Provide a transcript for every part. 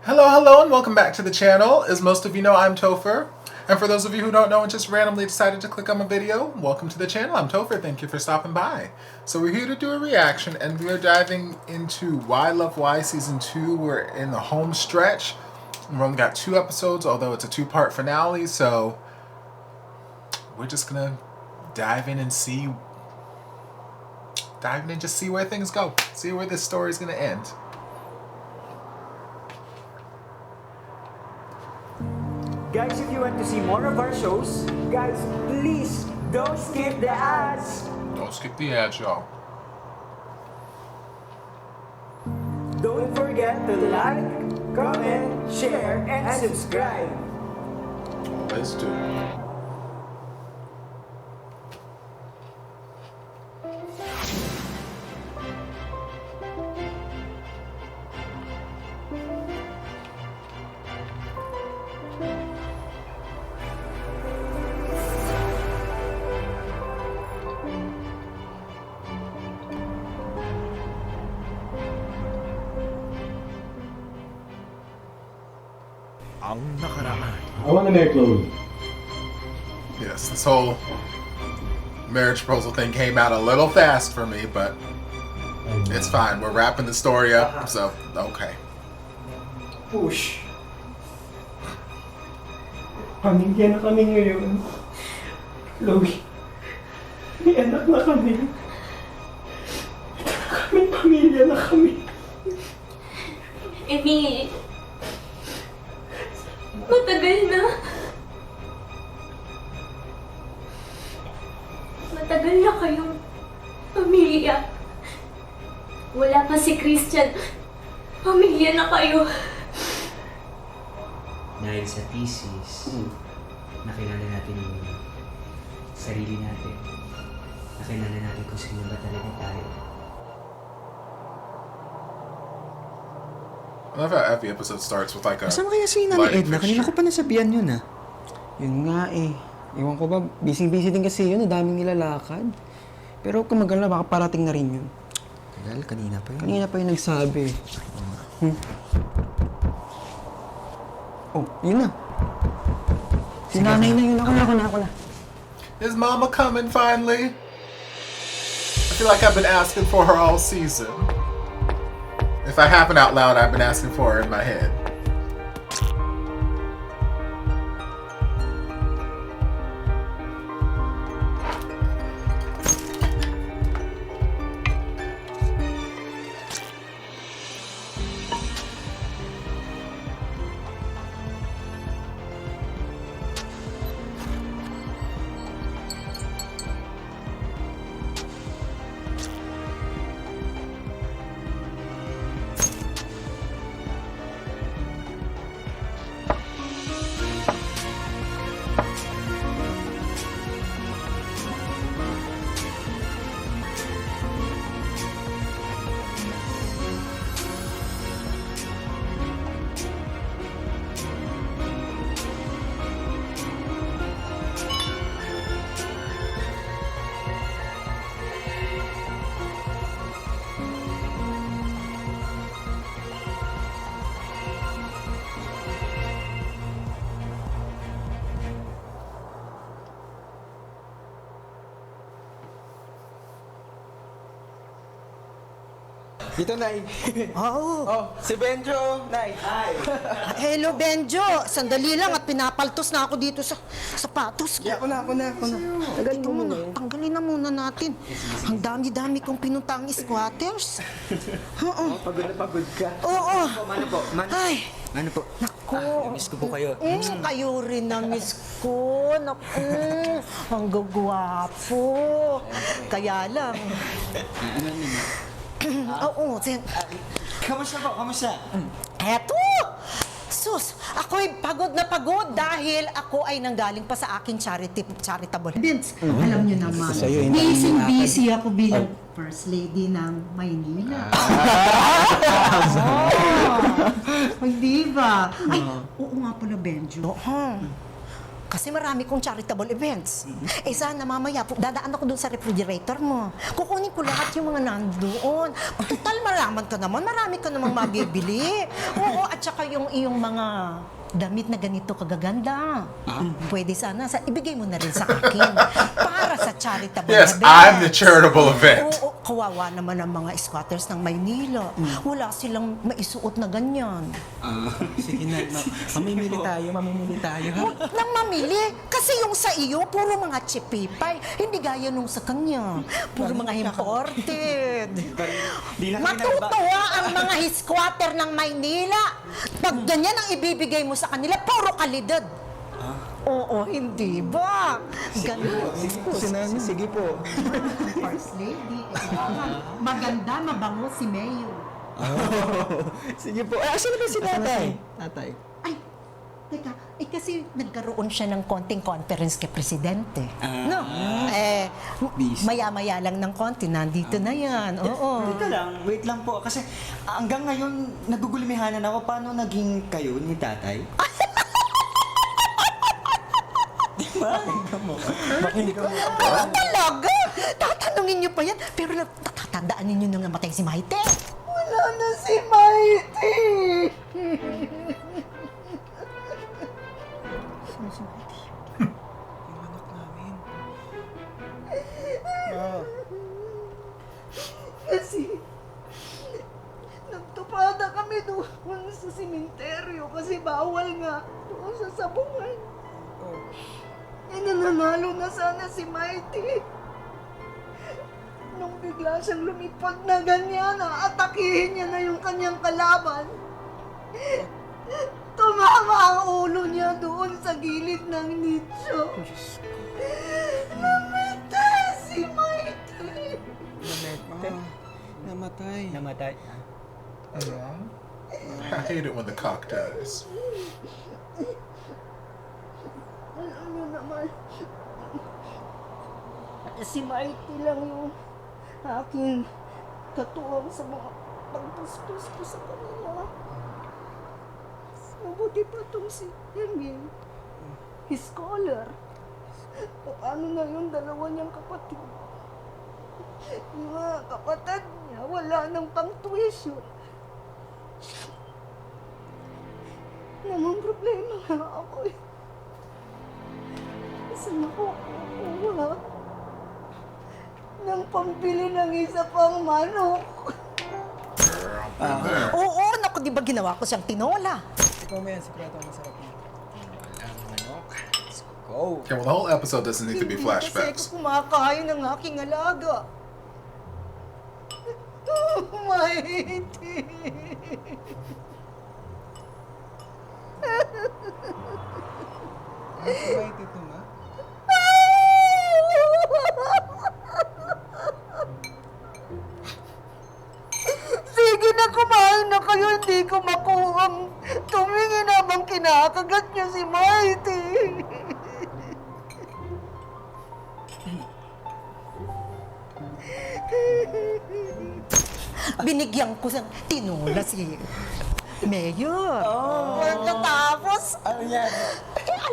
Hello, and welcome back to the channel. As most of you know, I'm Topher. And for those of you who don't know and just randomly decided to click on my video, welcome to the channel. I'm Topher. Thank you for stopping by. So we're here to do a reaction, and we're diving into Why Love Why Season 2. We're in the home stretch. We've only got 2 episodes, although it's a 2-part finale, so we're just gonna dive in and just see where things go. See where this story's gonna end. Guys, if you want to see more of our shows, guys, please don't skip the ads. Don't skip the ads, y'all. Don't forget to like, comment, share, and subscribe. Let's do it. Ang nakaraan. I want to marry Chloe. Yes, this whole marriage proposal thing came out a little fast for me, but it's fine. We're wrapping the story up, so okay. Push. Pamilya na kami ngayon. Chloe, may anak na kami. May pamilya na kami. Emi, matagal na. Matagal na kayong pamilya. Wala pa si Christian. Pamilya na kayo. Dahil sa thesis, nakilala natin yung sarili natin. Nakilala natin kung sino ba talaga tayo. I love how every episode starts with like a Kasama kaya si Nani lighting Edna? Kanina ko fixture. pa nasabihan yun ah. Yun nga eh. Ewan ko ba, busy-busy din kasi yun. Daming nilalakad. Pero kung magala, baka parating na rin yun. Tagal, kanina pa yun. Kanina pa yung nagsabi. Oh, yun na. Si nanay na yun. Ako na. Is Mama coming finally? I feel like I've been asking for her all season. If I haven't out loud, I've been asking for her in my head. Dito, Nay. Oo. Oh, si Benjo, Nay. Hi. Hello, Benjo. Sandali lang at pinapaltos na ako dito sa sapatos ko. Ako na. Tanggalin mo muna. Tanggalin na muna natin. Ang dami-dami kong pinuntang squatters. Oo. Pagod ka. Oo. Mano po? Ay, Ano po? naku. Miss ko po kayo. Kayo rin na miss ko. Naku, ang gagwapo. Kaya lang. Oo, Kamusta po? Kamusta? eto! Sus, ako'y pagod na pagod dahil ako ay nanggaling pa sa aking charitable events. Alam niyo naman, Sa'yo, hindi busy ako bilang First Lady ng Maynila. Hindi ba? Ay, oo nga pala, Benjo. Kasi marami kong charitable events. Eh sana mamaya, dadaan ako dun sa refrigerator mo. Kukunin ko lahat yung mga nandoon. Total mayaman ka naman, marami ka namang mabibili. Oo, at saka yung iyong mga damit na ganito kagaganda. Pwede sana, ibigay mo na rin sa akin. Para sa charitable Yes, events. I'm the charitable event. Oo, kawawa naman ang mga squatters ng Maynila. Wala silang maisuot na ganyan. Sige na, mamimili tayo, ha? Huwag nang mamili. Kasi yung sa iyo, puro mga chipipay. Hindi gaya nung sa kanya. Puro mga imported. Matutuwa ang mga squatter ng Maynila. Pag ganyan ang ibibigay mo sa kanila, puro kalidad. Oo, hindi ba? Ganun. Sige po. First lady. Maganda, mabango si Mayor. Sige po. Ay, asan na ba si tatay? Tatay. Ay, teka, kasi nagkaroon siya ng konting conference kay Presidente. No? Maya-maya lang ng konti, nandito na yan. Oo. Dito lang, wait lang po. Kasi hanggang ngayon, nagugulimehanan ako. Paano naging kayo ni tatay? Talaga? Tatanungin niyo pa yan? Pero natatandaan ninyo nang namatay si Maite? Wala na si Maite! Kasi nagtupada kami doon sa simenteryo kasi bawal nga doon sa sabungan. Nananalo na sana si Mighty. Nung bigla siyang lumipad na ganyan, atakihin niya na yung kanyang kalaban. Tumama ang ulo niya doon sa gilid ng nicho. Namatay si Mighty. Namatay. Namatay. Yeah. I hate it when the cock dies. Alam niyo naman, si Mighty lang yung aking katuwang sa mga pagpustos ko sa kanila. Mabuti pa itong si Emil, his scholar. Paano na yung dalawa niyang kapatid? Yung mga kapatid niya, wala nang pang-tuition. Namang problema nga ako eh. Saan ako kukuha ng pambili ng isa pang manok? Oo, naku, di ba ginawa ko siyang tinola? Ikaw mo yan, sikreto ang masarap niya. Manok. Let's go. Okay, well, the whole episode doesn't need to be Hindi kasi flashbacks. ako kumakain ng aking alaga. Mighty. Wait, ito na. Sige na, kumain na kayo. Hindi ko makuhang tumingin habang kinakagat niyo si Mighty. Binigyan ko siyang tinola si Mayor. Pagkatapos,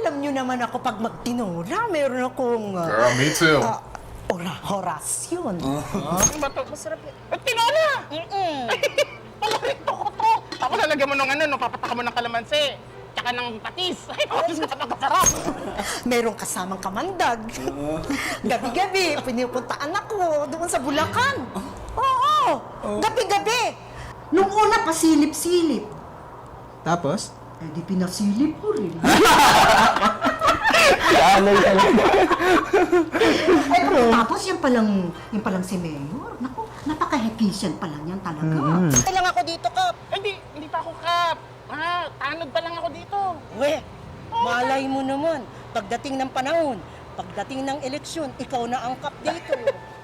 alam niyo naman ako pag magtinola, meron akong Girl, me too. orasyon. Masarap yun. Tinola! Palarito ko to! Tapos lalagyan mo ng papataka mo ng kalamansi. Tsaka ng patis. Ay, napakasarap! Merong kasamang kamandag. Gabi-gabi, pinupuntaan ako doon sa Bulacan. Oo, gabi-gabi. Nung una, pasilip-silip. Tapos? Eh, di pinasilip ko rin. Ay, tapos yan palang si Mayor. Naku, napaka-efficient pala yan talaga. Kailang ako dito, Kap. Hindi pa ako kap. Tanod pa lang ako dito. We, malay mo naman. Pagdating ng panahon, pagdating ng eleksyon, ikaw na ang Kap dito.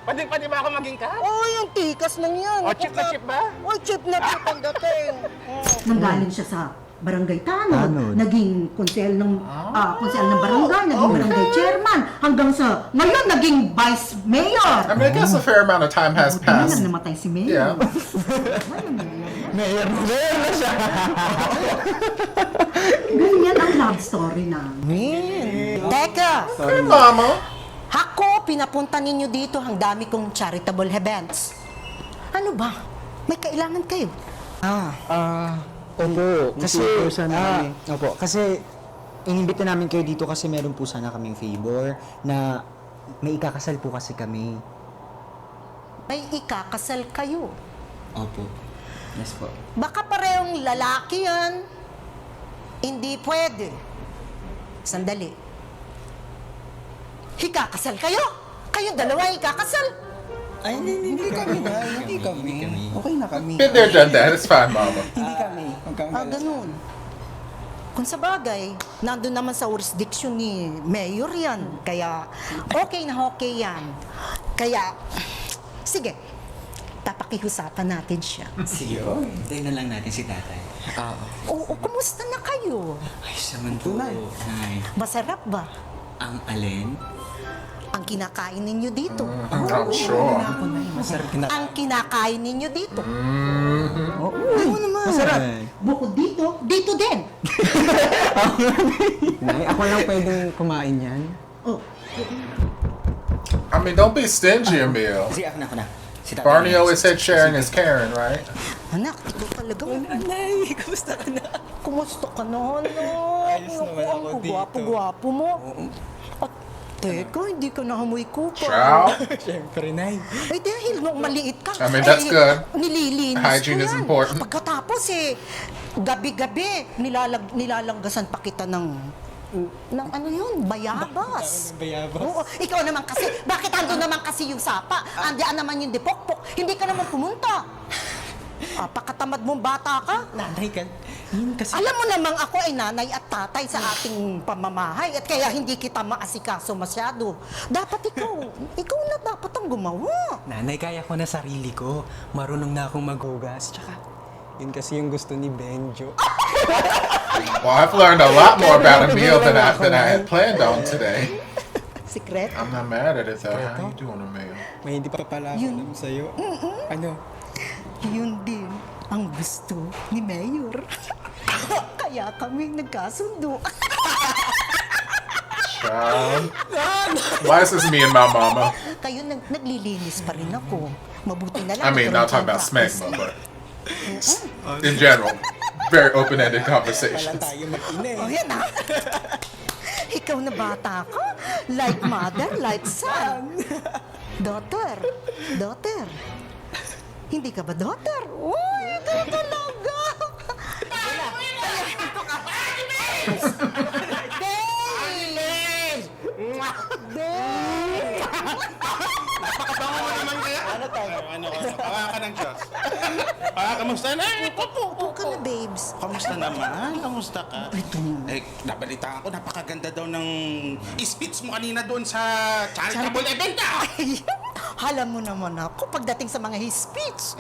Pwede ba ako maging kap? Oh, yung tikas ng yan. O, chip na chip ba? Oh, chip na chip ang dating. Nanggaling siya sa barangay Tanod, naging konsel ng barangay, naging barangay chairman, hanggang sa ngayon naging vice mayor. I mean, I guess a fair amount of time has Buti na lang passed. namatay si Mayor. Yeah. Mayor na siya. Ganyan ang love story namin. Teka, Hey, Mama. ako pinapunta ninyo dito ang dami kong charitable events. Ano ba? May kailangan kayo. Opo. Kasi, kasi inimbita namin kayo dito kasi meron po sana kaming favor na may ikakasal po kasi kami. May ikakasal kayo. Opo. Yes po. Baka parehong lalaki yan. Hindi pwede. Sandali. Ikakasal kayo? Kayo dalawa ikakasal? Ay, hindi kami na. Hindi kami. Okay na kami. Been there, done that. It's fine, Mama. Hindi kami. Ganun. Kung sa bagay, nandun naman sa jurisdiction ni Mayor yan. Kaya, okay na okay yan. Kaya, sige, papakiusapan natin siya. Sige po. Hintayin na lang natin si tatay. Oo, kumusta na kayo? Ay, saman po. Nay. Masarap ba? Ang alin? Ang kinakain ninyo dito. I'm sure. Ang kinakain ninyo dito. Oo naman. Masarap. Bukod dito, dito din. Nay, ako lang pwedeng kumain yan. I mean, don't be stingy, Emil. Sige, ako na. Si tatay. Barney always said sharing is caring, right? Anak, ikaw talaga. Nay, kamusta ka na? Kumusta ka na, anak? Ayos naman ako Ang dito. gwapo-gwapo mo. At teka, hindi ka nahamoy kupa. Ciao. Siyempre, Nay. Ay, dahil nung maliit ka, I mean, that's good. Nililinis Hygiene ko is yan. important. Pagkatapos gabi-gabi, nilalanggasan pa kita ng ano yun, bayabas. Bayabas? Oo, ikaw naman kasi, bakit ando naman kasi yung sapa? Andiyan naman yung dipokpok, hindi ka naman pumunta. Pakatamad mong bata ka. Nanay ka. Yun kasi. Alam mo namang ako ay nanay at tatay sa ating pamamahay at kaya hindi kita maasikaso masyado. Dapat ikaw na dapat ang gumawa. Nanay, kaya ko na sarili ko. Marunong na akong maghugas. Tsaka, yun kasi yung gusto ni Benjo. Well, I've learned a lot more about Emil than I had planned on today. Secret? I'm not mad at it though. How you doing, Emil? May hindi pa pala ako alam sa'yo. Ano? Yun din ang gusto ni Mayor. Kaya kami nagkasundo. Child. Why is this me and my mama? Kayo naglilinis pa rin ako. Mabuti na lang. I mean, not talking about smegma, but in general, very open-ended conversations. Tayo mag-ina eh. Oh, yan ah. Ikaw na bata ka. Like mother, like son. Daughter. Hindi ka ba daughter? Uy, ikaw talaga. Napakabango mo naman kaya. Ano? Pawa ka ng Diyos. Kamusta na? Upo ka na, babes. Kamusta naman? Kamusta ka? Eh, nabalitaan ko, napakaganda daw ng speech mo kanina doon sa charitable event ah! Alam mo naman ako, pagdating sa mga his speech,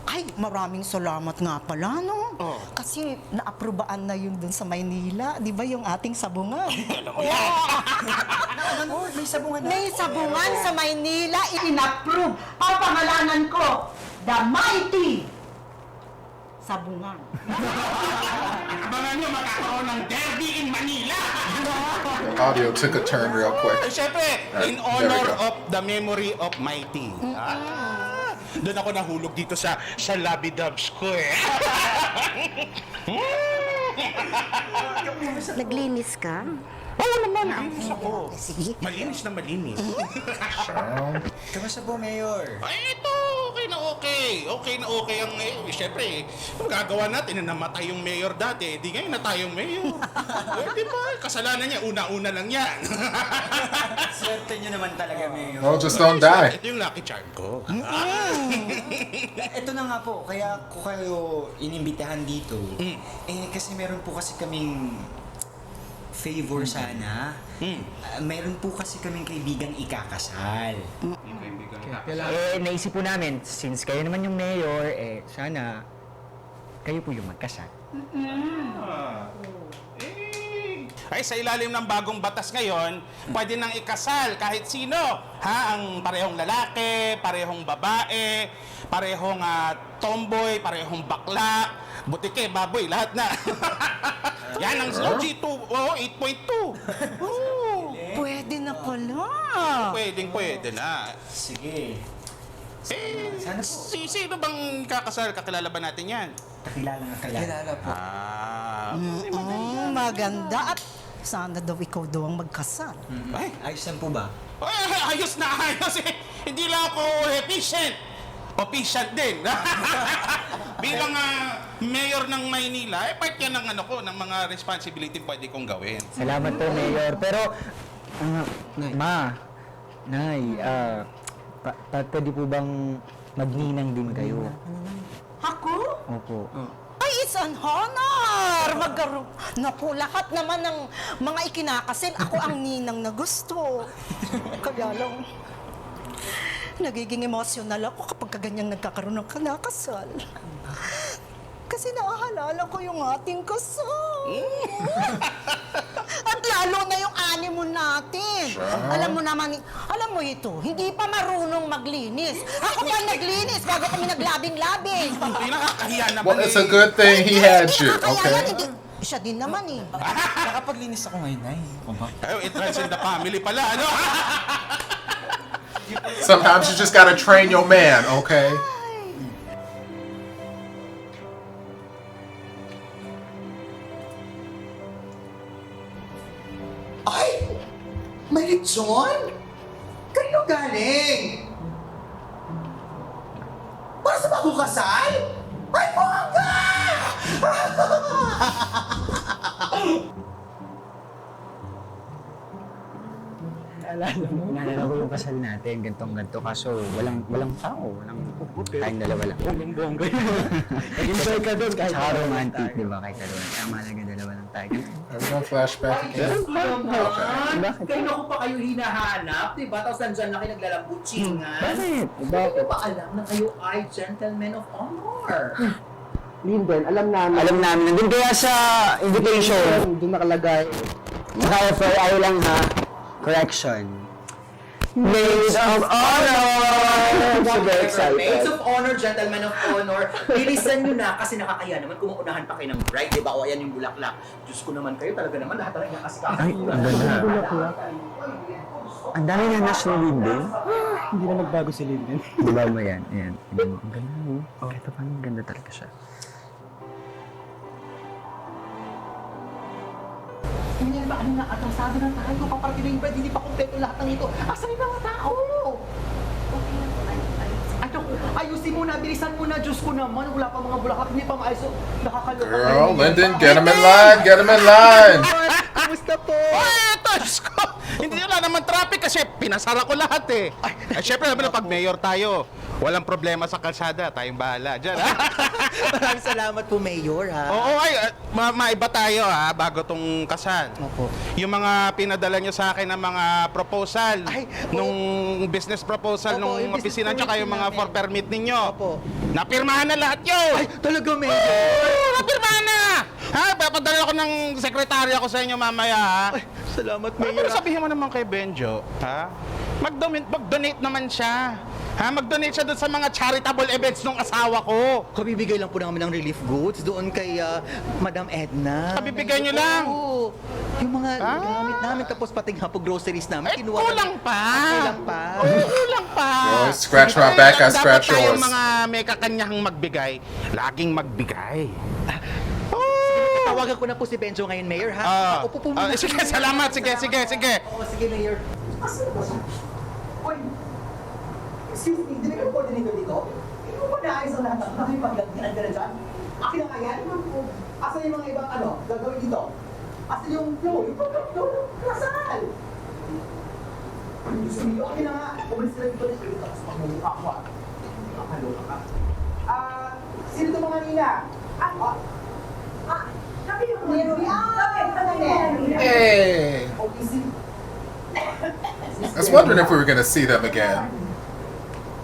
ay, maraming salamat nga pala, no? Oh. Kasi naaprobaan na yun dun sa Maynila, di ba yung ating sabungan? May sabungan na. May sabungan sa Maynila, in-approve ang pangalanan ko, The Mighty Sabungan. Abangan nyo, magkakaroon ng derby in Manila! Audio took a turn real Eh, quick. syempre, in There we honor go. of the memory of Mighty. Doon ako nahulog dito sa labidabs ko eh. Naglinis ka? Oo naman. Malinis ako. Sige. Malinis na malinis. Child. Kamusta po, Mayor? Ay, ito, okay na okay. Okay na okay ang siyempre, ang gagawa natin na namatay yung mayor dati, di ngayon na tayong mayor. Di ba? Kasalanan niya, una-una lang yan. Swerte nyo naman talaga, Mayor. Well, just don't die. Ito yung lucky charm ko. Ito na nga po, kaya ko kayo inimbitahan dito. Kasi meron po kasi kaming favor sana. Meron po kasi kaming kaibigang ikakasal. Naisip po namin, since kayo naman yung mayor, sana kayo po yung magkasal. Ay, sa ilalim ng bagong batas ngayon, pwede nang ikasal kahit sino. Ang parehong lalaki, parehong babae, parehong tomboy, parehong bakla, butike, baboy, lahat na. Yan ang G2, 8.2. Pwede na pala. Pwede na. Sige. Sana po. Sino bang kakasal? Kakilala ba natin yan? Kakilala nga kilala. po. Maganda at sana daw ikaw daw ang magkasal. Ay, Ayos lang po ba? ayos na ayos eh. Hindi lang ako efficient. Official din. Bilang mayor ng Maynila, part yan ng ng mga responsibility pwede kong gawin. Salamat po, Mayor. Pero, Nay, pwede po bang magninang din kayo? Ako? Opo. Ay, it's an honor! Naku, lahat naman ng mga ikinakasil, ako ang ninang na gusto. Kaya lang, nagiging emotional ako kapag ganyan nagkakaroon ng kinakasal. Kasi naahalala ko yung ating kasal. At lalo na yung honeymoon natin. Alam mo ito, hindi pa marunong maglinis. Ako pa naglinis bago kami naglabing-labing. Hindi nakakahiya naman Well, it's a good thing he had you, okay? Siya din naman eh. Nakapaglinis ako ngayon, Nay. It runs in the family pala, ano? Sometimes you just gotta train your man, okay? Ay! May lechon? Kanino galing? Para sa bagong kasal? Ay, bongga! Naalala ko yung kasal natin, gantong-ganto, kaso walang tao, tayong dalawa lang. Walang bongga yun. Nag-enjoy ka doon kahit saka romantic, di ba? Kahit dalawa lang. Ang mahalaga dalawa lang tayo. Are we gonna flashback again? Naman! Kanino ko pa kayo hinahanap, diba? Tapos nandyan na kayo naglalambutsingan. Bakit? Hindi ko ba alam na kayo ay gentlemen of honor? Linden, alam namin. Nandun kaya sa invitation, doon nakalagay. Saka FYI lang ha, correction. Maids of Honor! Super excited. Maids of honor, gentlemen of honor, bilisan nyo na kasi nakakaya naman kung maunahan pa kayo ng bride, diba? O ayan yung bulaklak. Diyos ko naman kayo, talaga naman lahat talaga kasi Ay, ang ganda. Ang dami na national Linden. Hindi na nagbago si Linden. Diba mo yan? Ayan. Ang ganda mo. Ito pa, ang ganda talaga siya. Hindi ba ano na atrasado na tayo? Paparating na yung bride, hindi pa kompleto lahat ng ito. Asan yung mga tao? Ayusin mo na, bilisan mo na, Diyos ko naman. Wala pa mga bulaklak, hindi pa maayos. Nakakaloka. Girl, Lyndon, get him in line! Get him in line! Kamusta po? Diyos ko! Hindi wala naman traffic kasi pinasara ko lahat eh. Ay, syempre naman pag mayor tayo, walang problema sa kalsada. Tayong bahala dyan, ha? Maraming salamat po, Mayor, ha? Oo, maiba tayo, ha, bago tong kasal. Opo. Yung mga pinadala nyo sa akin ng mga proposal, nung business proposal, Opo, nung yung business opisina, tsaka yung permit mga namin. for permit ninyo. Opo. Napirmahan na lahat yun! Ay, talaga, Mayor? Oo, napirmahan na! Ha, papadala ko ng sekretarya ko sa inyo mamaya, ha? Ay, salamat, Pero Mayor. sabihin mo naman kay Benjo, ha? Mag-donate naman siya. Ha? Mag-donate siya doon sa mga charitable events ng asawa ko. Kabibigay lang po namin ng relief goods doon kay Madam Edna. Kabibigay nyo lang? Oo. Yung mga gamit namin, tapos pati nga po groceries namin. Kinuha kulang pa. Kulang pa. Kulang pa. Boy, scratch my back, I scratch Dapat yours. tayong mga may kakanyahang magbigay, laging magbigay. Tawagan ko na po si Benjo ngayon, Mayor, ha? Upo po muna. Sige, salamat. Sige. Oo, sige, Mayor. Asan po siya? Oy, excuse me, hindi ka coordinator dito? Hindi mo ba naayos ang lahat? Nakipaglandian ka na dyan? Akin na nga yan? Asan yung mga ibang gagawin dito? Asan yung flow? Yung program flow ng kasal? Gusto niyo, akin na nga. Umalis sila dito dito. Tapos pagmumukha ko, nakakaloka ka. Sino ito mga nina? Sabi yung Hey! Okay, si... I was wondering if we were gonna see them again.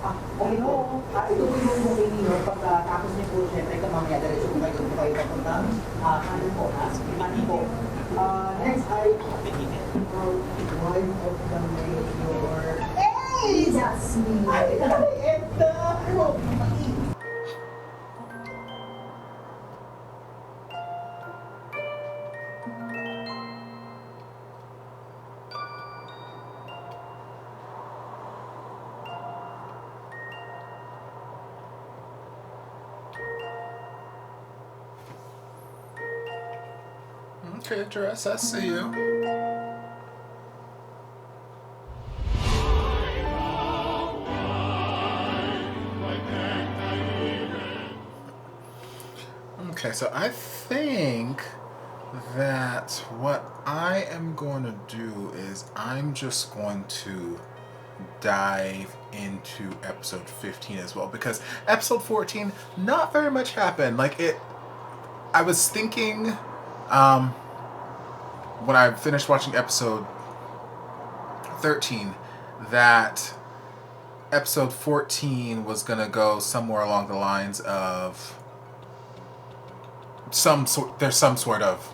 Okay, no. Ito po yung booking ninyo. Pagkatapos niyo po, syempre, ito mamaya, diretso po kayo papunta. Ano po, ano po. Next ay, wife of the mayor. Hey! That's me. Ay, ito! Okay, Dress, I see you. Okay, so I think that what I am going to do is I'm just going to dive into episode 15 as well, because episode 14, not very much happened. Like, I was thinking when I finished watching episode 13 that episode 14 was gonna go somewhere along the lines of there's some sort of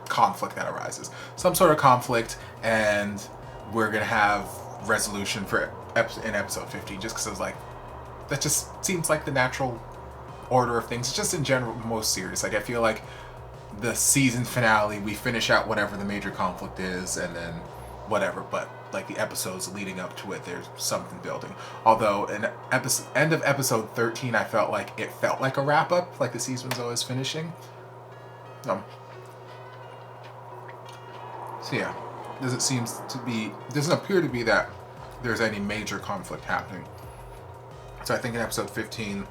conflict that arises, some sort of conflict, and we're gonna have resolution for in episode 15, just because I was like, that just seems like the natural order of things. It's just in general most series. Like, I feel like the season finale, we finish out whatever the major conflict is, and then whatever, but like the episodes leading up to it, there's something building. Although in end of episode 13, I felt like it felt like a wrap up, like the season's always finishing. So yeah, doesn't appear to be that there's any major conflict happening. So I think in episode 15,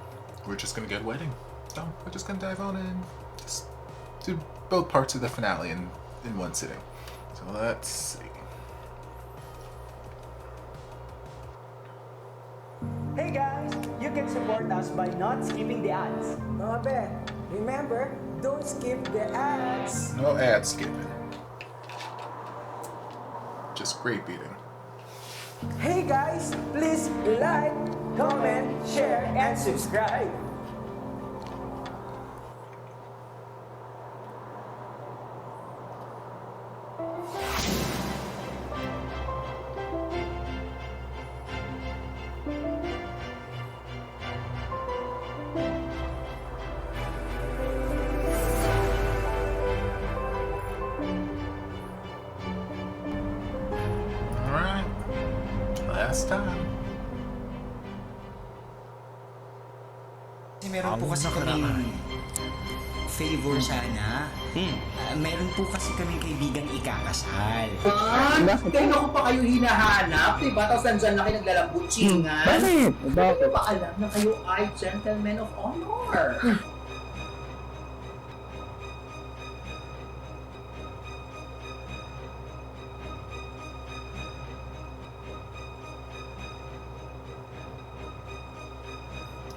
we're just gonna get a wedding. So we're just gonna dive on and just do both parts of the finale in one sitting. So let's see. Hey guys, you can support us by not skipping the ads. Mga be, remember, don't skip the ads. No ad skipping. Just grape eating. Hey guys, please like, comment, share, and subscribe. Last time. Kasi meron po kasi kaming favor sana. Meron po kasi kaming kaibigang ikakasal. Kaya ko pa kayo hinahanap, diba? Tapos nandyan na kayo naglalambutsingan. Bakit? Bakit ba alam na kayo ay gentlemen of honor?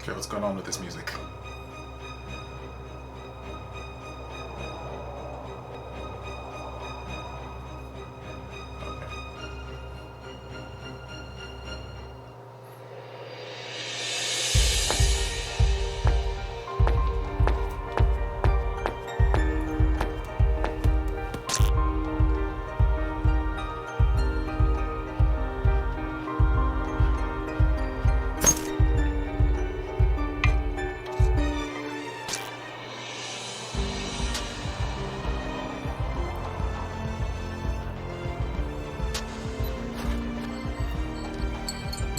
Okay, what's going on with this music?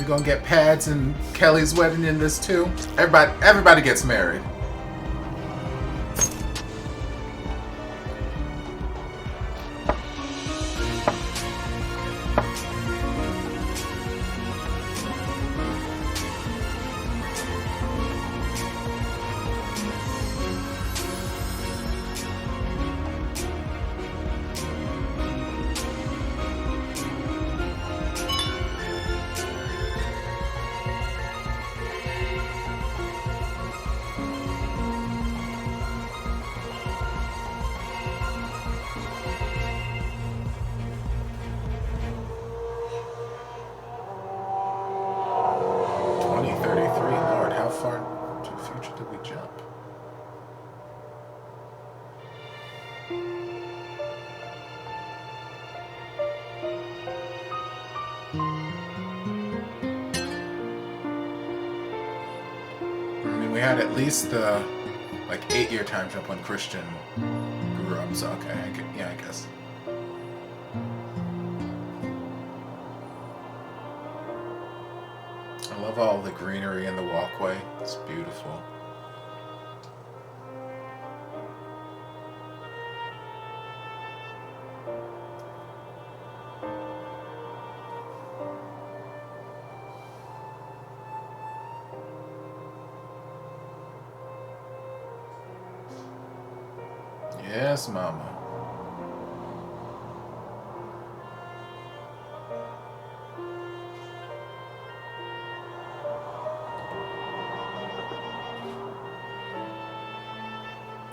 We're gonna get Pads and Kelly's wedding in this too. Everybody gets married. Lord, how far to the future did we jump? I mean, we had at least the like 8-year time jump when Christian grew up, so okay, I guess. I love all the greenery in the walkway. It's beautiful. Yes, mama.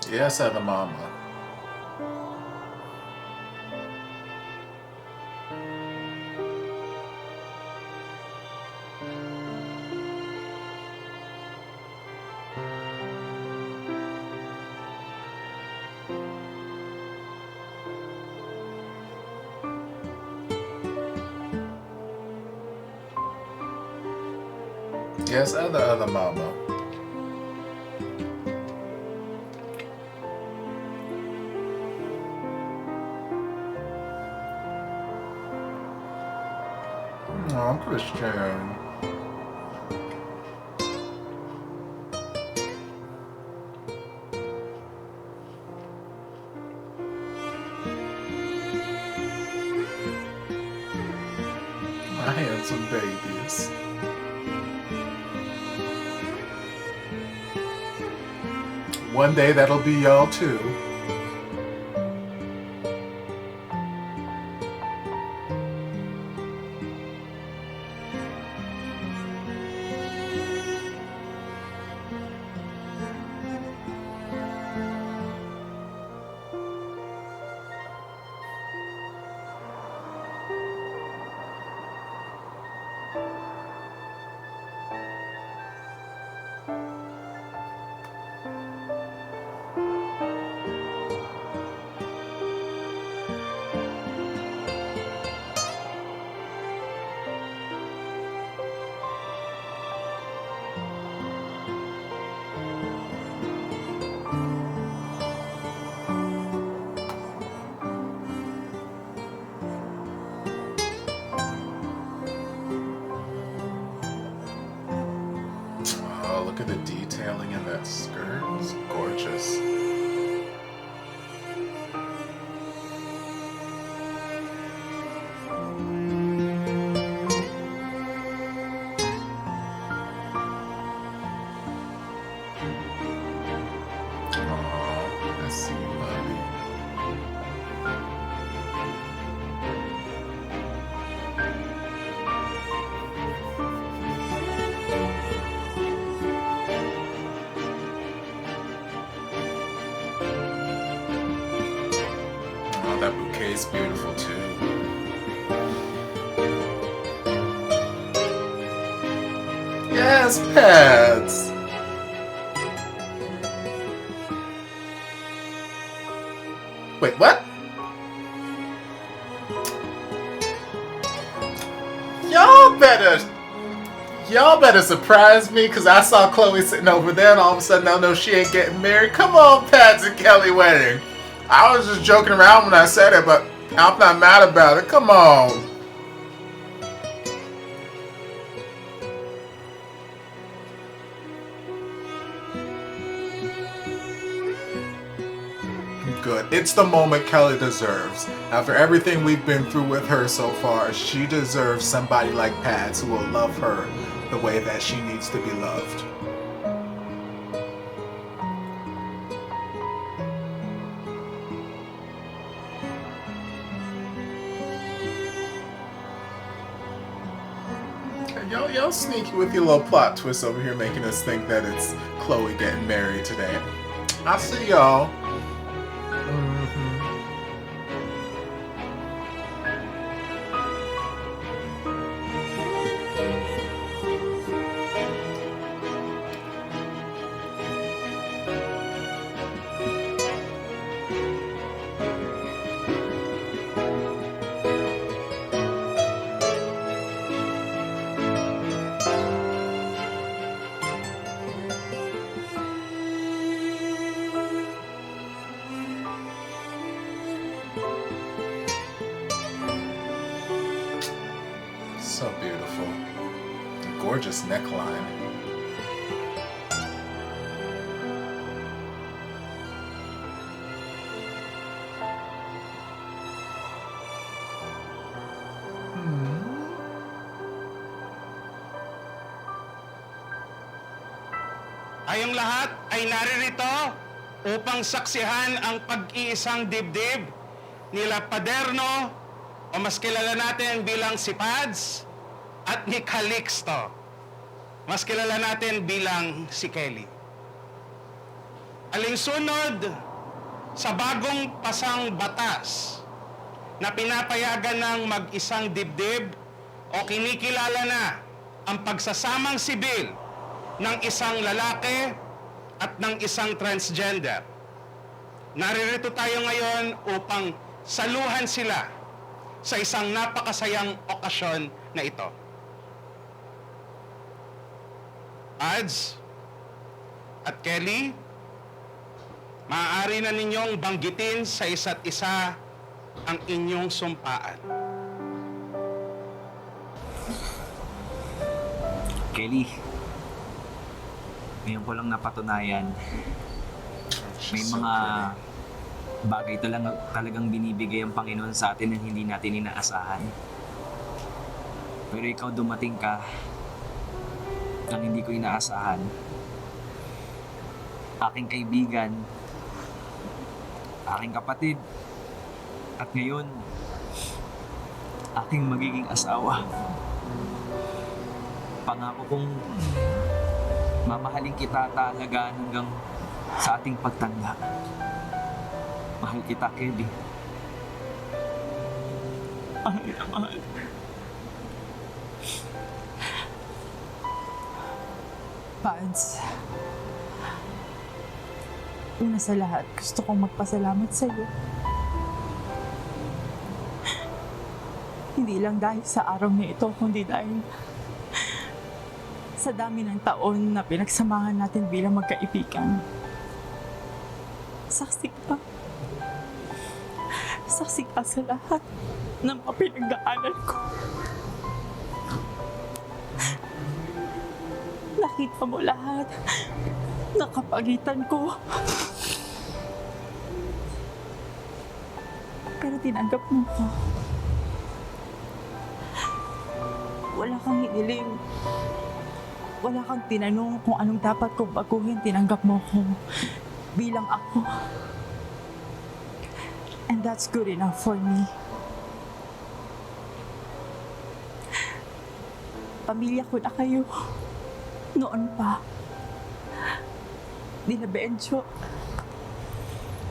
Yes, other mama. Yes, other mama. Oh, Christian. My handsome babies. One day that'll be y'all too. Oh, look at the detailing in that skirt. It's gorgeous. Oh, I see you, mommy. Oh, that bouquet is beautiful too. Yes, pets. Wait, what? Y'all better surprise me, because I saw Chloe sitting over there and all of a sudden I know she ain't getting married. Come on, Pat's and Kelly wedding. I was just joking around when I said it, but I'm not mad about it. Come on. Good. It's the moment Kelly deserves. After everything we've been through with her so far, she deserves somebody like Pads who will love her the way that she needs to be loved. Y'all sneaky with your little plot twist over here, making us think that it's Chloe getting married today. I see y'all. So beautiful. Gorgeous neckline. Kayong lahat ay naririto upang saksihan ang pag-iisang dibdib nila Paderno o mas kilala natin bilang si Pads at ni Calixto. Mas kilala natin bilang si Kelly. Alinsunod sa bagong pasang batas na pinapayagan ng mag-isang dibdib o kinikilala na ang pagsasamang sibil ng isang lalaki at ng isang transgender. Naririto tayo ngayon upang saluhan sila sa isang napakasayang okasyon na ito. Ads at Kelly, maaari na ninyong banggitin sa isa't isa ang inyong sumpaan. Kelly, ngayon ko lang napatunayan, may mga bagay talagang binibigay ang Panginoon sa atin na hindi natin inaasahan. Pero ikaw dumating ka nang hindi ko inaasahan. Aking kaibigan, aking kapatid, at ngayon, aking magiging asawa. Pangako kong mamahalin kita at aalagaan hanggang sa ating pagtanda. Mahal kita, Kelly. Mahal na mahal. Pads, una sa lahat, gusto kong magpasalamat sa iyo. Hindi lang dahil sa araw na ito, kundi dahil sa dami ng taon na pinagsamahan natin bilang magkaibigan. Saksi ka. Saksi ka sa lahat ng mga pinagdaanan ko. Nakita mo lahat. Nakapagitan ko. Pero tinanggap mo ko. Wala kang hiniling. Wala kang tinanong kung anong dapat kong baguhin. Tinanggap mo ko bilang ako. And that's good enough for me. Pamilya ko na kayo. Noon pa. Dina Benjo.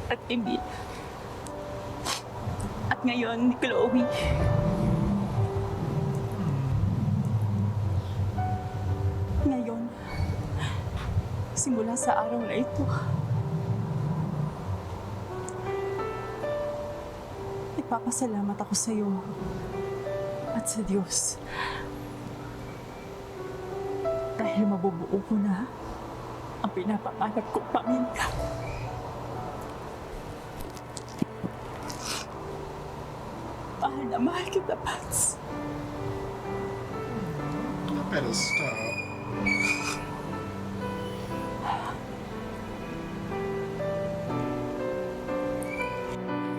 At Emil. At ngayon, ni Chloe. Ngayon, simula sa araw na ito, nagpapasalamat ako sa iyo at sa Diyos. Dahil mabubuo ko na ang pinapangarap kong pamilya. Mahal na mahal kita, Pats. You better stop.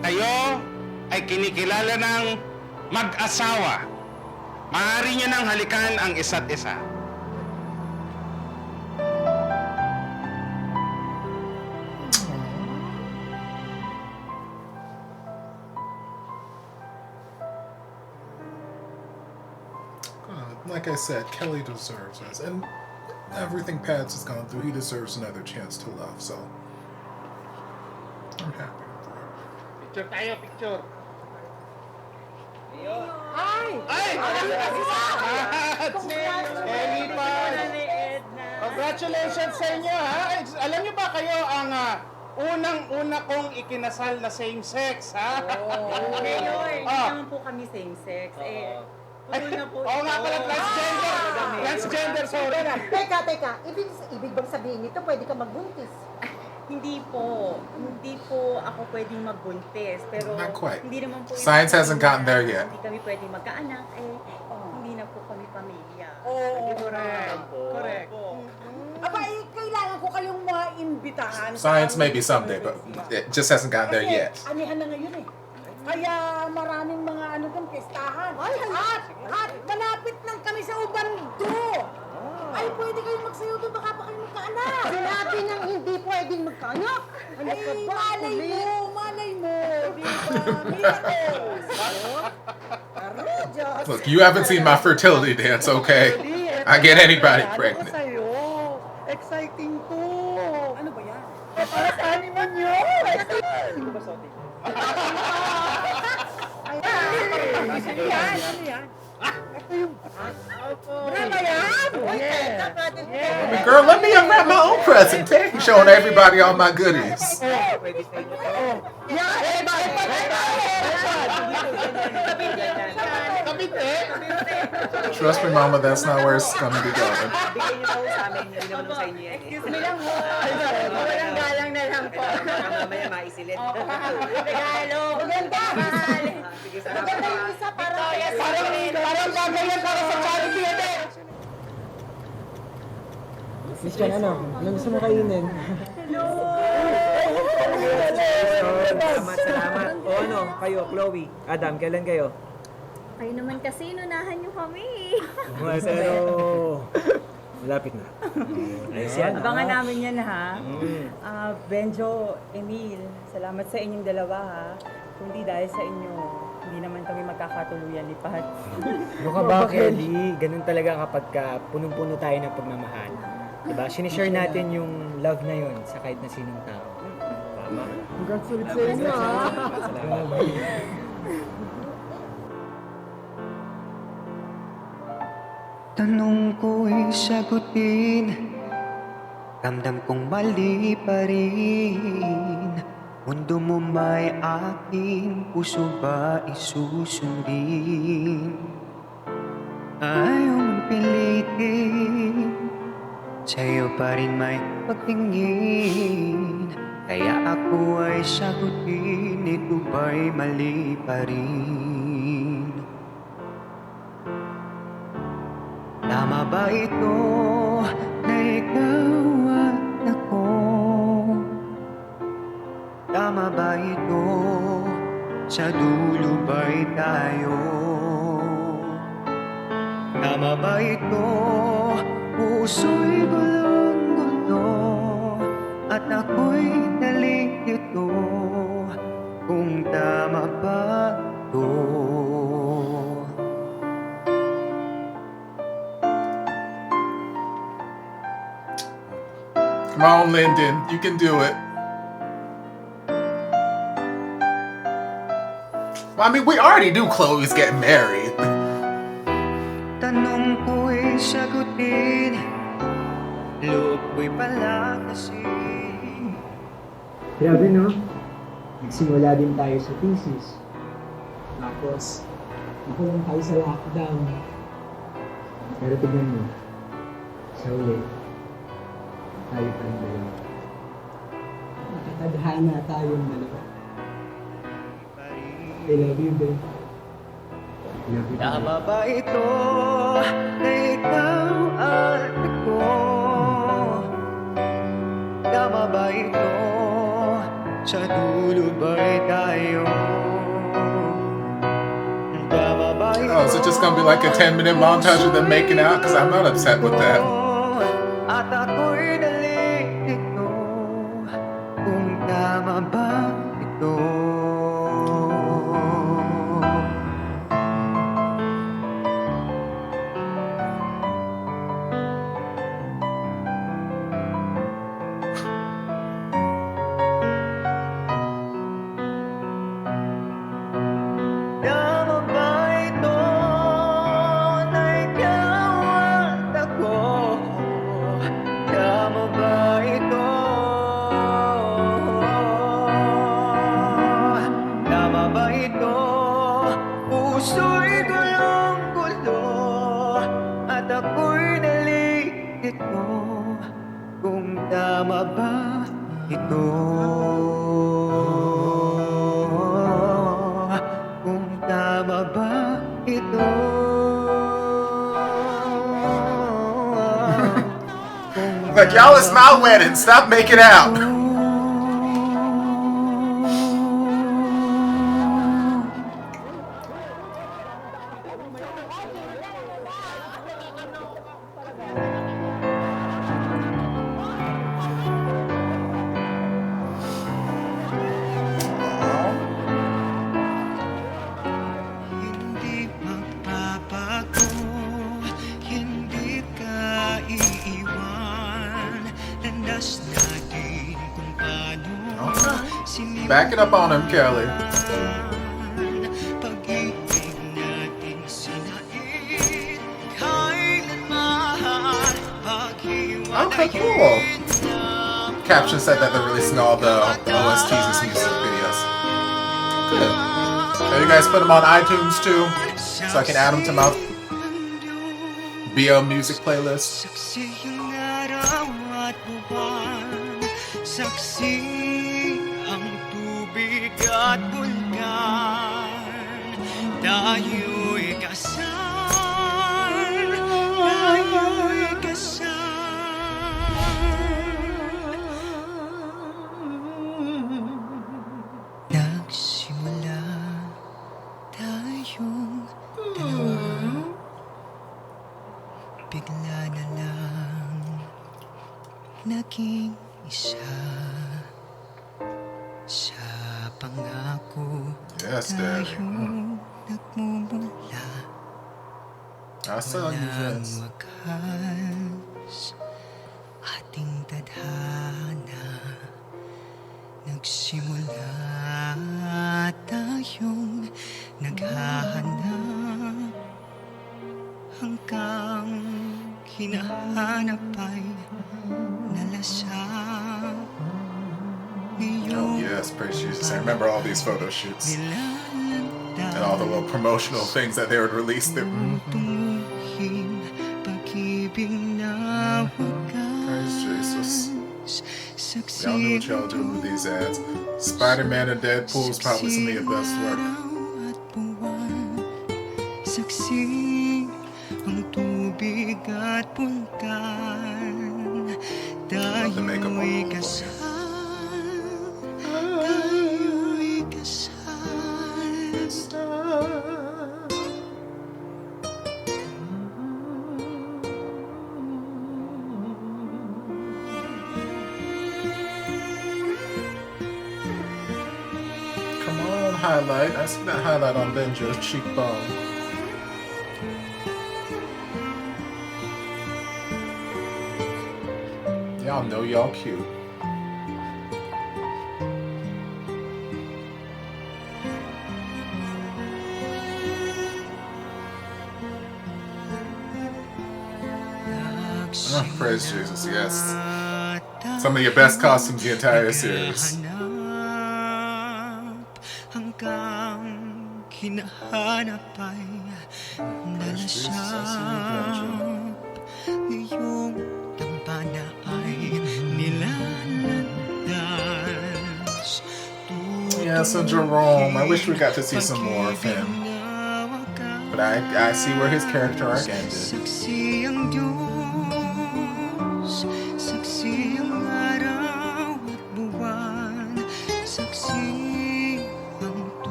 Kayo ay kinikilala ng mag-asawa. Maaari niyo nang halikan ang isa't isa. Like I said, Kelly deserves us. And everything Pads has gone through, he deserves another chance to love. So, I'm happy for her. Picture tayo, picture. Ay! Kelly pa! Congratulations sa inyo, ha? Alam niyo ba kayo ang unang-una kong ikinasal na same-sex, ha? Mayor, hindi naman po kami same-sex. Oo nga pala, transgender! Transgender, sorry. Teka. Ibig bang sabihin nito, pwede ka magbuntis? Hindi po ako pwedeng magbuntis. Pero Not quite. hindi naman po... Science hasn't gotten there yet. Hindi kami pwedeng magkaanak, hindi na po kami pamilya. Correct. Aba, kailangan ko kayong maimbitahan. Science may be someday, but it just hasn't gotten there yet. Anihan na ngayon eh. Kaya maraming mga pistahan. At malapit lang kami sa Ubando. Ay, pwede kayong magsayo doon, baka pa kayo magkaanak. Sinabi nang hindi pwedeng magkaanak. anak. Ano ka ba? Malay mo. Di ba? Miracles. Look, you haven't seen my fertility dance, okay? I get anybody pregnant. Exciting to. Ano ba yan? Para sa honeymoon nyo. Sino ba sote? Yan, ano yan? Ito yung... Brava yan? Girl, let me unwrap my own present. Thank you, showing everybody all my goodies. Trust me, Mama, that's not where it's gonna be going. Bigay niyo na sa amin, hindi naman sa inyo yan. Excuse me lang ho. Walang galang na lang po. Mamaya maisilit. Regalo. Maganda. Sige, sa maganda yung isa para parang gagawin para sa charity event. Christian, ano gusto mo kainin? Salamat. O ano, kayo, Chloe, Adam, kailan kayo? Kayo naman kasi, inunahan niyo kami. Pero, malapit na. Ayos yan. Abangan namin yan ha. Benjo, Emil, salamat sa inyong dalawa ha. Kundi dahil sa inyo, hindi naman kami magkakatuluyan ni Pat. Ano ka ba, Kelly? Ganun talaga kapag punong-puno tayo ng pagmamahal. Diba? Sinishare natin yung love na yun sa kahit na sinong tao. Tama. Congrats ulit sa inyo ha. Salamat. Tanong ko'y sagutin, ramdam kong mali pa rin. Mundo mo may aking puso ba isusundin? Ayaw mong pilitin, sa'yo pa rin may pagtingin. Kaya ako ay sagutin, ito ba'y mali pa rin? Tama ba ito na ikaw at ako? Tama ba ito? Sa dulo ba'y tayo? Tama ba ito? Puso'y gulong-gulo at ako'y nalilito. Kung tama ba ito? Come on, Lyndon. You can do it. Well, I mean, we already knew Chloe's getting married. Tanong ko'y sagutin, loob ko'y palakasin. Grabe no? Nagsimula din tayo sa thesis. Tapos, ako lang tayo sa lockdown. Pero tignan mo, sa uli, tayo pa rin dalawa. Nakatadhana tayong dalawa. I love you, babe. I love you, babe. Tama ba ito na ikaw at ako? Tama ba ito? Sa dulo ba'y tayo? Tama ba ito? Oh, is it just gonna be like a 10-minute montage of them making out? Because I'm not upset with that. At ako'y nalilito, kung tama ba ito? Tama ba ito na ikaw at ako? Tama ba ito? Tama ba ito? Puso'y gulong-gulo at ako'y nalilito. Kung tama ba ito? Kung tama ba ito? Like, y'all, it's my wedding. Stop making out. Back it up on him, Kelly. Okay, cool. Caption said that they're releasing all the OSTs as music videos. Good. So you guys put them on iTunes too, so I can add them to my BL music playlist. Nagsimula tayong dalawa, bigla na lang naging isa sa pangako. Yes, Daddy. Tayong nagmumula, I saw you, walang Vince. wakas ating tadhana. Nagsimula tayong naghahanap, hanggang hinahanap ay nalasap. Oh yes, praise Jesus. I remember all these photo shoots and all the little promotional things that they would release. Praise Jesus. Y'all knew what y'all doing with these ads. Spider-Man and Deadpool is probably some of your best work. Love the makeup on the Come on, highlight. I see that highlight on Benjo's cheekbone. Y'all know y'all cute. Oh, praise Jesus, yes. Some of your best costumes the entire series. Praise Jesus, I see you, Benjo. Yeah, so Jerome, I wish we got to see some more of him. But I see where his character arc ended.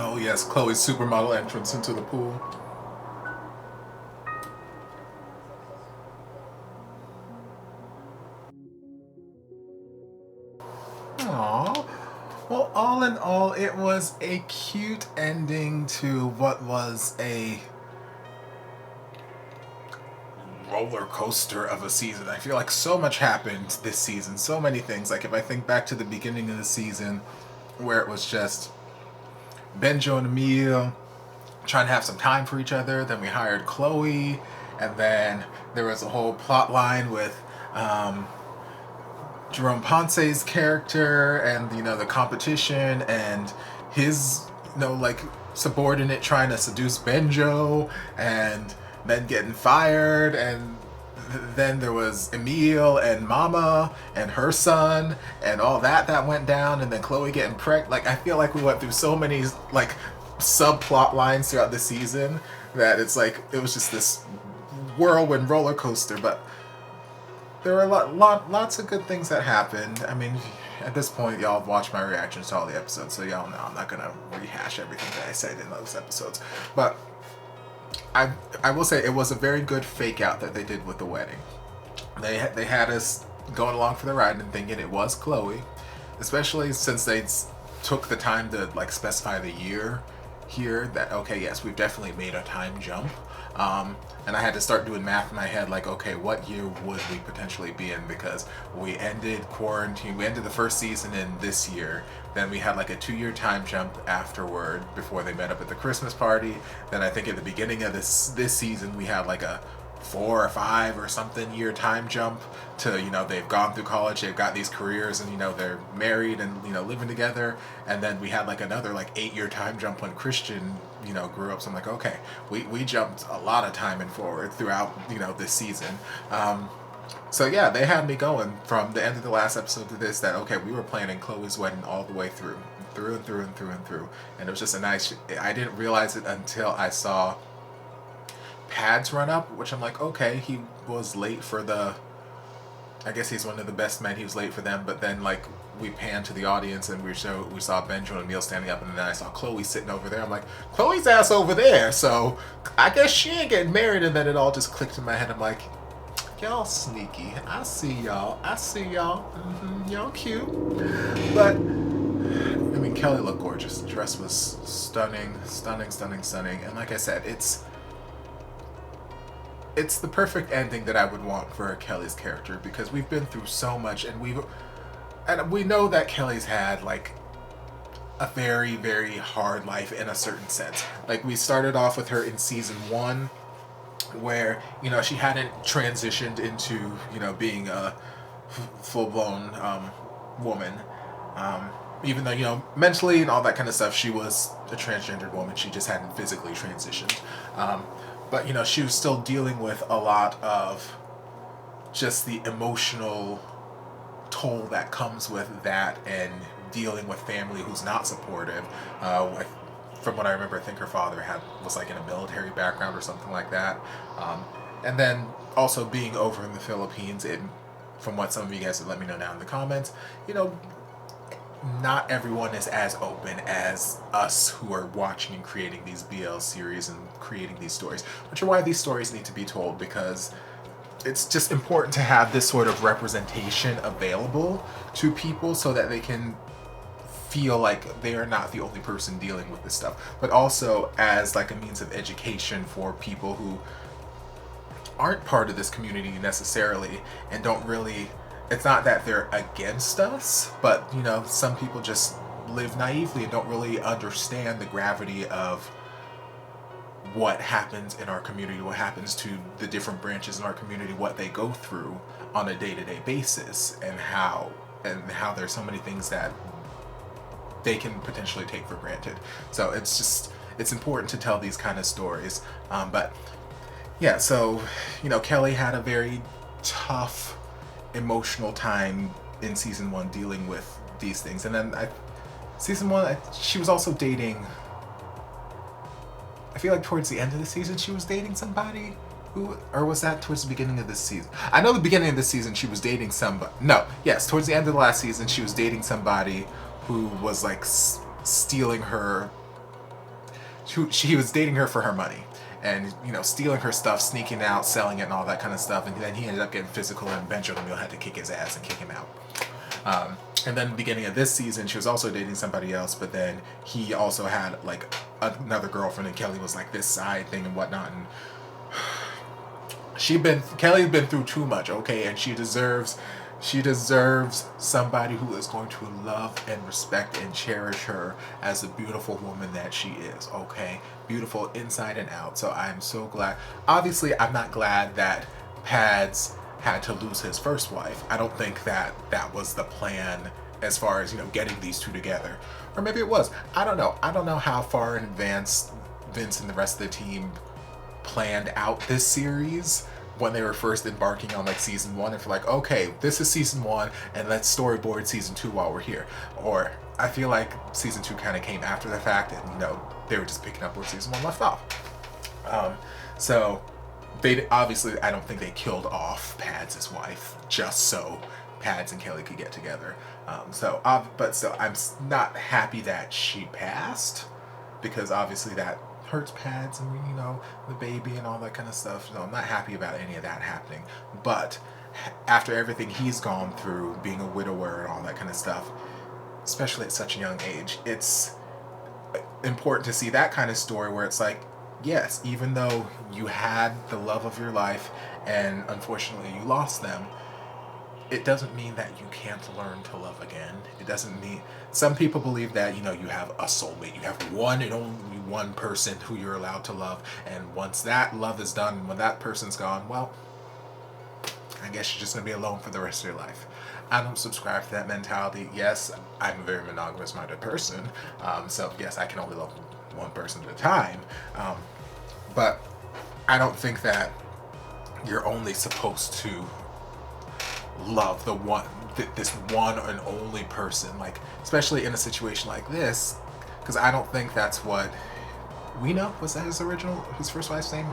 Oh yes, Chloe's supermodel entrance into the pool. Aww. Well, all in all, it was a cute ending to what was a roller coaster of a season. I feel like so much happened this season, so many things. Like if I think back to the beginning of the season where it was just Benjo and Emil trying to have some time for each other, then we hired Chloe, and then there was a whole plot line with Jerome Ponce's character and, you know, the competition and his, you know, like subordinate trying to seduce Benjo and then getting fired, and then there was Emil and Mama and her son and all that went down, and then Chloe getting pregnant. Like, I feel like we went through so many like subplot lines throughout the season that it's like it was just this whirlwind roller coaster. But there were lots of good things that happened. I mean, at this point, y'all have watched my reactions to all the episodes, so y'all know I'm not gonna rehash everything that I said in those episodes. But I will say it was a very good fake out that they did with the wedding. They had us going along for the ride and thinking it was Chloe, especially since they took the time to like specify the year here. That okay, yes, we've definitely made a time jump. And I had to start doing math in my head, like, okay, what year would we potentially be in? Because we ended quarantine, we ended the first season in this year, then we had like a 2-year time jump afterward before they met up at the Christmas party. Then I think at the beginning of this season, we had like a 4 or 5 or something year time jump to, you know, they've gone through college, they've got these careers, and, you know, they're married and, you know, living together. And then we had like another like 8-year time jump when Christian, you know, grew up. So I'm like, okay, we jumped a lot of time and forward throughout, you know, this season. So yeah, they had me going from the end of the last episode to this, that okay, we were planning Chloe's wedding all the way through. And it was just a nice, I didn't realize it until I saw Pad's run up, which I'm like, okay, he was late for the, I guess he's one of the best men, he was late for them. But then like we panned to the audience and we saw Benjo and Emil standing up, and then I saw Chloe sitting over there. I'm like, Chloe's ass over there, so I guess she ain't getting married. And then it all just clicked in my head. I'm like, y'all sneaky, I see y'all, y'all cute. But I mean, Kelly looked gorgeous. The dress was stunning. And like I said, it's the perfect ending that I would want for Kelly's character, because we've been through so much, and we know that Kelly's had like a very, very hard life in a certain sense. Like, we started off with her in season 1 where, you know, she hadn't transitioned into, you know, being a full-blown woman. Even though, you know, mentally and all that kind of stuff, she was a transgendered woman. She just hadn't physically transitioned. But, you know, she was still dealing with a lot of just the emotional toll that comes with that, and dealing with family who's not supportive. From what I remember, I think her father was like in a military background or something like that. And then also being over in the Philippines, from what some of you guys have let me know now in the comments, you know, not everyone is as open as us who are watching and creating these BL series and creating these stories, which are why these stories need to be told, because it's just important to have this sort of representation available to people so that they can feel like they are not the only person dealing with this stuff, but also as like a means of education for people who aren't part of this community necessarily and don't really, it's not that they're against us, but, you know, some people just live naively and don't really understand the gravity of what happens in our community, what happens to the different branches in our community, what they go through on a day-to-day basis, and how there's so many things that they can potentially take for granted. So it's important to tell these kind of stories. But yeah, so, you know, Kelly had a very tough emotional time in season 1 dealing with these things. And then season 1, she was also dating, I feel like towards the end of the season she was dating somebody who, or was that towards the beginning of this season? I know the beginning of the season she was dating somebody. No, yes, towards the end of the last season she was dating somebody who was like stealing her. He was dating her for her money, and, you know, stealing her stuff, sneaking out, selling it, and all that kind of stuff. And then he ended up getting physical, and Benjo and Emil had to kick his ass and kick him out. And then the beginning of this season, she was also dating somebody else, but then he also had like another girlfriend, and Kelly was like this side thing and whatnot. And Kelly's been through too much, okay, and she deserves somebody who is going to love and respect and cherish her as the beautiful woman that she is, okay? Beautiful inside and out. So I'm so glad. Obviously, I'm not glad that Pads had to lose his first wife. I don't think that was the plan as far as, getting these two together. Or maybe it was. I don't know. I don't know how far in advance Vince and the rest of the team planned out this series when they were first embarking on season 1, if like, okay, this is season 1 and let's storyboard season 2 while we're here. Or I feel like season 2 kind of came after the fact and they were just picking up where season 1 left off. So they obviously, I don't think they killed off Pads' wife just so Pads and Kelly could get together. But still, I'm not happy that she passed, because obviously that hurts Pads and the baby and all that kind of stuff. I'm not happy about any of that happening. But after everything he's gone through, being a widower and all that kind of stuff, especially at such a young age, it's important to see that kind of story where it's like, yes, even though you had the love of your life and unfortunately you lost them, it doesn't mean that you can't learn to love again. It doesn't mean, some people believe that, you have a soulmate. You have one and only one person who you're allowed to love. And once that love is done, when that person's gone, well, I guess you're just going to be alone for the rest of your life. I don't subscribe to that mentality. Yes, I'm a very monogamous minded person. So yes, I can only love one person at a time. But I don't think that you're only supposed to love this one and only person, especially in a situation like this, because I don't think that's what we know. Was that his first wife's name?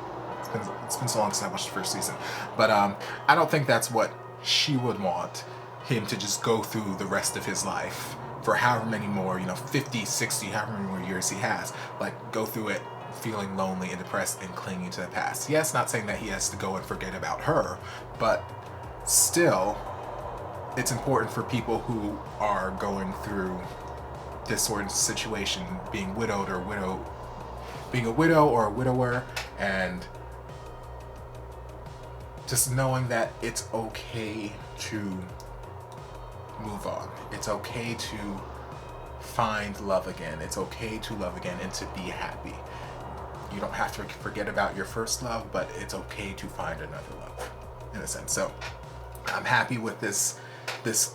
It's been so long since I watched the first season, but I don't think that's what she would want him to just go through the rest of his life for however many more 50, 60, however many more years he has, go through it feeling lonely and depressed and clinging to the past. Yes, not saying that he has to go and forget about her, but still, it's important for people who are going through this sort of situation, being being a widow or a widower, and just knowing that it's okay to move on. It's okay to find love again. It's okay to love again and to be happy. You don't have to forget about your first love, but it's okay to find another love, in a sense. So I'm happy with this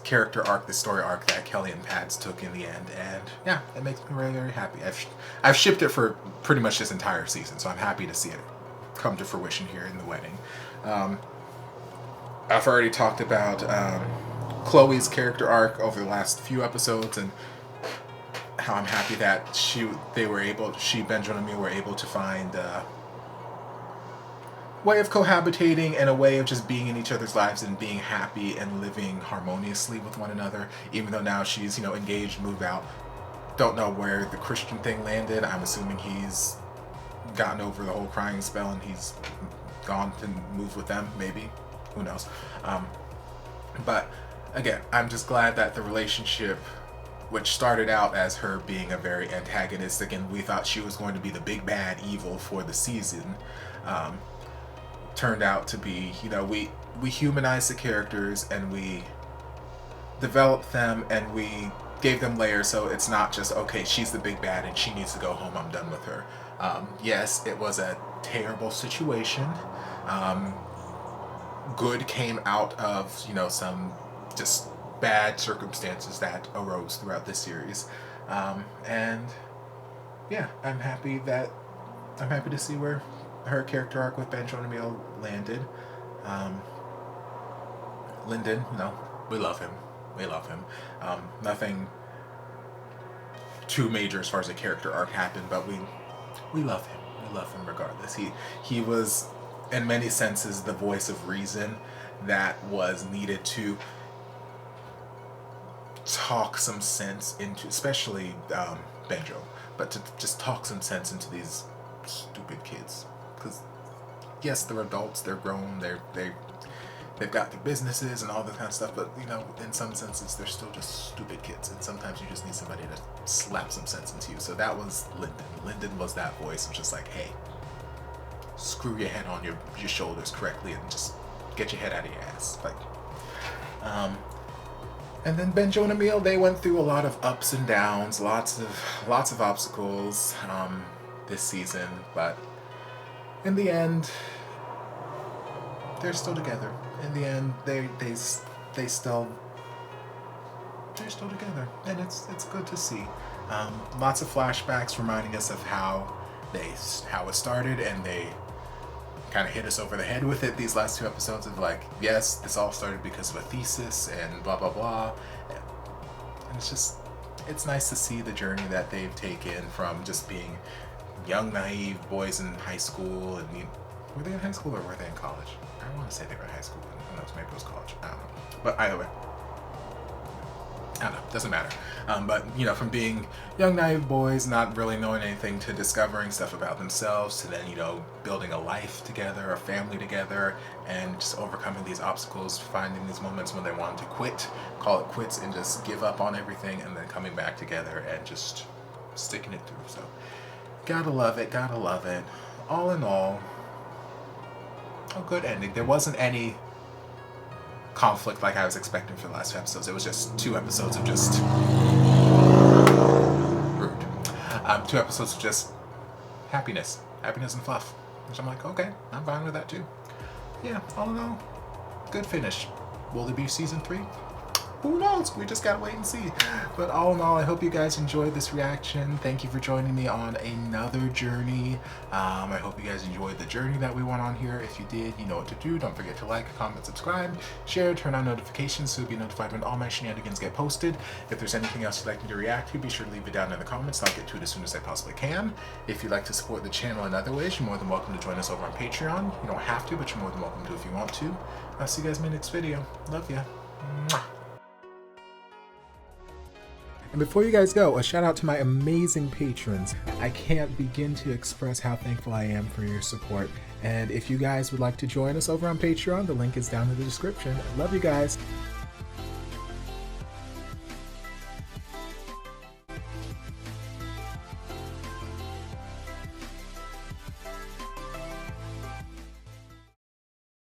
character arc, this story arc that Kelly and Pads took in the end, and yeah, it makes me very, very happy. I've shipped it for pretty much this entire season, so I'm happy to see it come to fruition here in the wedding. I've already talked about Chloe's character arc over the last few episodes, and how I'm happy that she, Benjo, and me were able to find a way of cohabitating and a way of just being in each other's lives and being happy and living harmoniously with one another, even though now she's, engaged, moved out. Don't know where the Christian thing landed. I'm assuming he's gotten over the whole crying spell and he's gone to move with them, maybe. Who knows? But again, I'm just glad that the relationship, which started out as her being a very antagonistic, and we thought she was going to be the big bad evil for the season, turned out to be, we humanized the characters and we developed them and we gave them layers, so it's not just, okay, she's the big bad and she needs to go home, I'm done with her. Yes, it was a terrible situation. Good came out of, some just bad circumstances that arose throughout this series. And yeah, I'm happy to see where her character arc with Benjo and Emil landed. Lyndon, we love him. Nothing too major as far as a character arc happened, but we love him. We love him regardless. He was, in many senses, the voice of reason that was needed to talk some sense into, especially Benjo, but to just talk some sense into these stupid kids. Because yes, they're adults, they're grown, they've got their businesses and all that kind of stuff, but in some senses they're still just stupid kids, and sometimes you just need somebody to slap some sense into you. So that was Lyndon. Lyndon was that voice of just like, hey, screw your head on your shoulders correctly and just get your head out of your ass. Like, and then Benjo and Emil, they went through a lot of ups and downs, lots of obstacles this season, but in the end, they're still together. In the end, they're still together, and it's good to see. Lots of flashbacks reminding us of how it started, and they kind of hit us over the head with it these last 2 episodes of like, yes, this all started because of a thesis and blah blah blah, and it's nice to see the journey that they've taken from just being young naive boys in high school. And were they in high school or were they in college? I want to say they were in high school, but who knows, maybe it was college, I don't know. But either way, I don't know, doesn't matter. But you know, from being young naive boys, not really knowing anything, to discovering stuff about themselves, to then, you know, building a life together, a family together, and just overcoming these obstacles, finding these moments when they wanted to quit, call it quits, and just give up on everything, and then coming back together and just sticking it through. So gotta love it, gotta love it. All in all, a good ending. There wasn't any conflict like I was expecting for the last 2 episodes. It was just 2 episodes of just rude. 2 episodes of just happiness and fluff, which I'm like, okay, I'm fine with that too. Yeah, all in all, good finish. Will there be season 3? Who knows? We just gotta wait and see. But all in all, I hope you guys enjoyed this reaction. Thank you for joining me on another journey. I hope you guys enjoyed the journey that we went on here. If you did, you know what to do. Don't forget to like, comment, subscribe, share, turn on notifications so you'll be notified when all my shenanigans get posted. If there's anything else you'd like me to react to, be sure to leave it down in the comments. I'll get to it as soon as I possibly can. If you'd like to support the channel in other ways, you're more than welcome to join us over on Patreon. You don't have to, but you're more than welcome to if you want to. I'll see you guys in my next video. Love ya. Mwah. And before you guys go, a shout out to my amazing patrons. I can't begin to express how thankful I am for your support. And if you guys would like to join us over on Patreon, the link is down in the description. Love you guys.